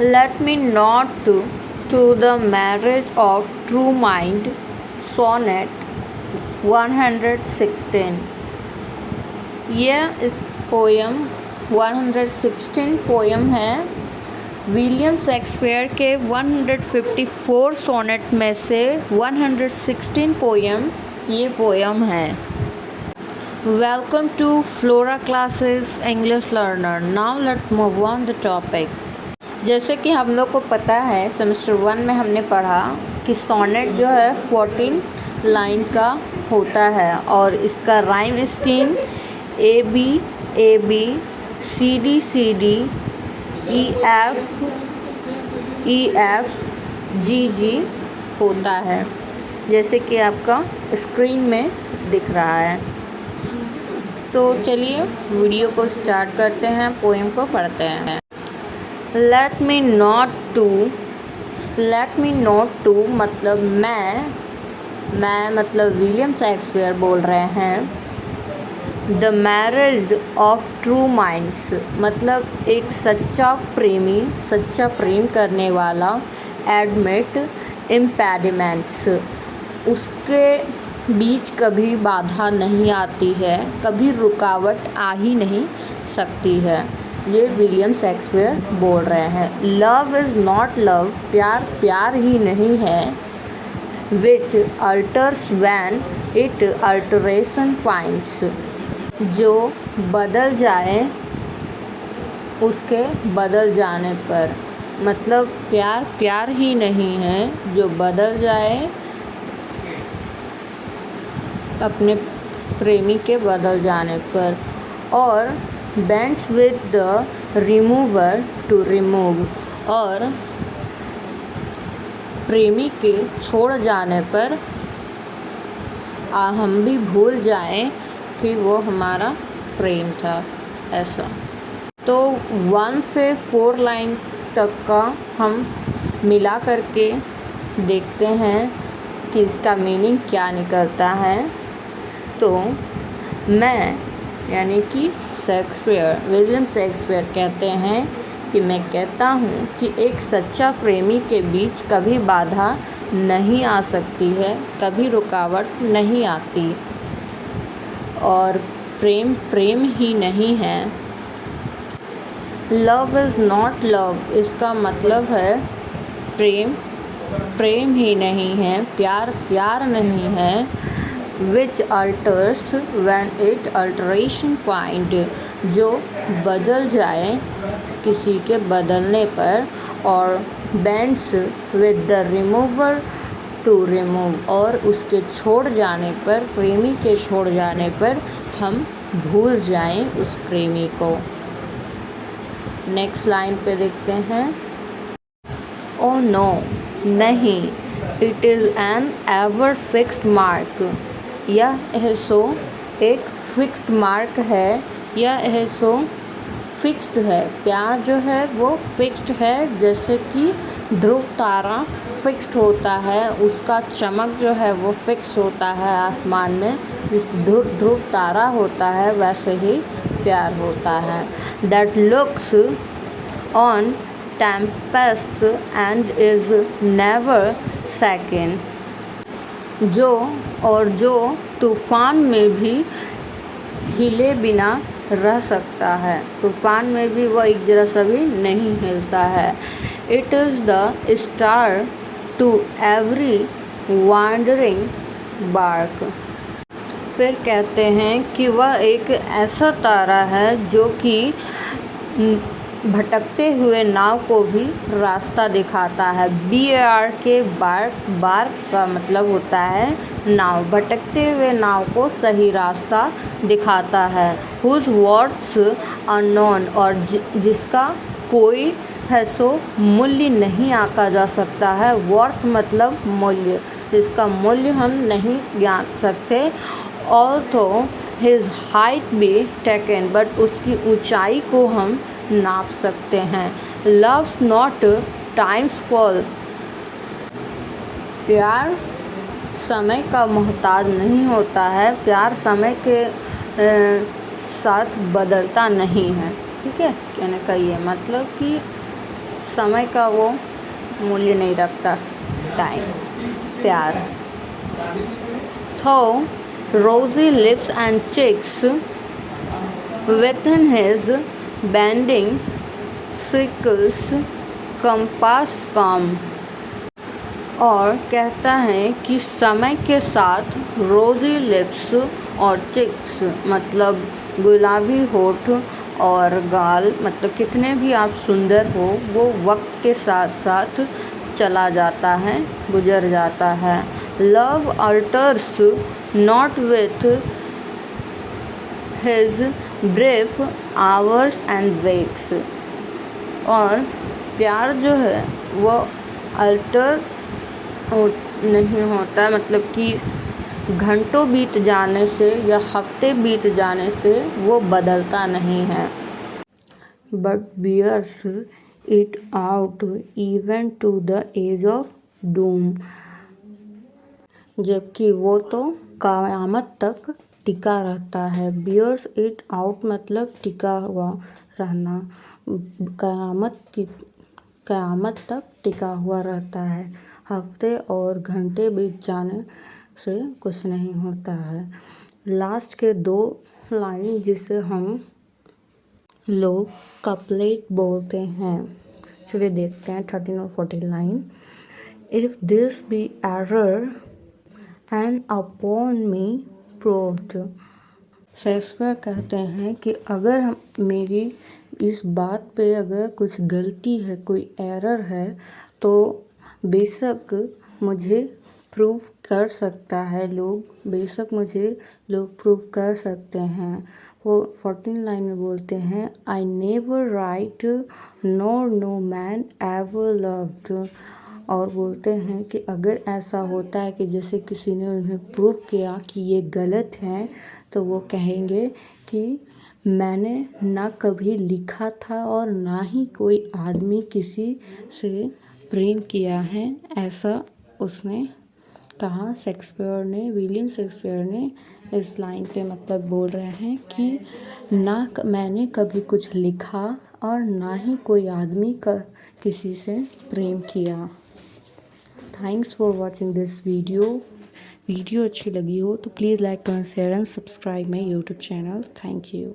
Let me not to the marriage of true mind. Sonnet 116. यह इस poem 116 poem है William Shakespeare के 154 sonnet में से 116 पोयम ये पोयम है। Welcome to Flora classes English learner. Now let's move on the topic. जैसे कि हम लोग को पता है सेमेस्टर 1 में हमने पढ़ा कि सोनेट जो है 14 लाइन का होता है और इसका rhyme scheme A B C D E F G होता है, जैसे कि आपका स्क्रीन में दिख रहा है। तो चलिए वीडियो को स्टार्ट करते हैं, पोएम को पढ़ते हैं। लेट मी नॉट टू मतलब मैं मतलब विलियम शेक्सपियर बोल रहे हैं। The marriage of true minds मतलब एक सच्चा प्रेम करने वाला। एडमिट इम्पेडिमेंट्स उसके बीच कभी बाधा नहीं आती है, कभी रुकावट आ ही नहीं सकती है। ये विलियम शेक्सपियर बोल रहे हैं। लव इज़ नॉट लव प्यार ही नहीं है। Which alters when it alteration finds जो बदल जाए उसके बदल जाने पर, मतलब प्यार ही नहीं है जो बदल जाए अपने प्रेमी के बदल जाने पर। और bends with the remover to remove और प्रेमी के छोड़ जाने पर हम भी भूल जाएं कि वो हमारा प्रेम था, ऐसा। तो 1 से 4 लाइन तक का हम मिला करके देखते हैं कि इसका मीनिंग क्या निकलता है। तो मैं यानी कि विलियम शेक्सपियर कहते हैं कि मैं कहता हूँ कि एक सच्चा प्रेमी के बीच कभी बाधा नहीं आ सकती है, कभी रुकावट नहीं आती और प्रेम ही नहीं है। लव इज़ नॉट लव इसका मतलब है प्रेम ही नहीं है, प्यार नहीं है। Which alters when it alteration find जो बदल जाए किसी के बदलने पर। और bends with the remover to remove और उसके छोड़ जाने पर, प्रेमी के छोड़ जाने पर हम भूल जाएं उस प्रेमी को। नेक्स्ट लाइन पे देखते हैं। ओ नो नहीं, it is an ever fixed mark यह सो एक फिक्स्ड मार्क है, यह सो फिक्स्ड है। प्यार जो है वो फिक्स्ड है, जैसे कि ध्रुव तारा फिक्स्ड होता है, उसका चमक जो है वो फिक्स होता है आसमान में, जिस ध्रुव तारा होता है वैसे ही प्यार होता है। That looks on Tempest and is never second जो तूफ़ान में भी हिले बिना रह सकता है, तूफ़ान में भी वह एक जरा सा भी नहीं हिलता है। It is the star to every wandering bark फिर कहते हैं कि वह एक ऐसा तारा है जो कि भटकते हुए नाव को भी रास्ता दिखाता है। BARK बार्क का मतलब होता है नाव, भटकते हुए नाव को सही रास्ता दिखाता है। हुज वर्ड्स अननोन और जिसका कोई है सो मूल्य नहीं आंका जा सकता है। वर्थ मतलब मूल्य, जिसका मूल्य हम नहीं जान सकते। Although his height be taken but उसकी ऊंचाई को हम नाप सकते हैं। लव्स नॉट टाइम्स फॉल प्यार समय का मोहताज नहीं होता है, प्यार समय के साथ बदलता नहीं है। ठीक है, कहने का ये मतलब कि समय का वो मूल्य नहीं रखता। टाइम, प्यार। Though rosy lips and cheeks within his bending sickles compass calm। और कहता है कि समय के साथ रोज़ी लिप्स और चिक्स मतलब गुलाबी होठ और गाल मतलब कितने भी आप सुंदर हो, वो वक्त के साथ साथ चला जाता है, गुजर जाता है। Love alters not with his brief hours and weeks. और प्यार जो है वो अल्टर नहीं होता, मतलब कि घंटों बीत जाने से या हफ्ते बीत जाने से वो बदलता नहीं है। But bears it out even to the edge of doom. जबकि वो तो क़यामत तक टिका रहता है। बियर्स इट आउट मतलब टिका हुआ रहना, क़यामत तक टिका हुआ रहता है। हफ्ते और घंटे बीत जाने से कुछ नहीं होता है। लास्ट के 2 लाइन जिसे हम लोग कपलेट बोलते हैं, चलिए देखते हैं 13 और 14 लाइन। If this be error and upon me proved. Shakespeare कहते हैं कि अगर मेरी इस बात पे अगर कुछ गलती है, कोई एरर है, तो बेशक मुझे प्रूव कर सकता है बेशक मुझे लोग प्रूव कर सकते हैं। वो 14 लाइन में बोलते हैं, I never writ nor no man ever loved. और बोलते हैं कि अगर ऐसा होता है कि जैसे किसी ने उन्हें प्रूव किया कि ये गलत है, तो वो कहेंगे कि मैंने ना कभी लिखा था और ना ही कोई आदमी किसी से प्रेम किया है, ऐसा उसने कहा। विलियम शेक्सपियर ने इस लाइन पे मतलब बोल रहे हैं कि ना मैंने कभी कुछ लिखा और ना ही कोई आदमी किसी से प्रेम किया। Thanks for watching this video अच्छी लगी हो तो please like, comment, share and subscribe my YouTube channel. Thank you.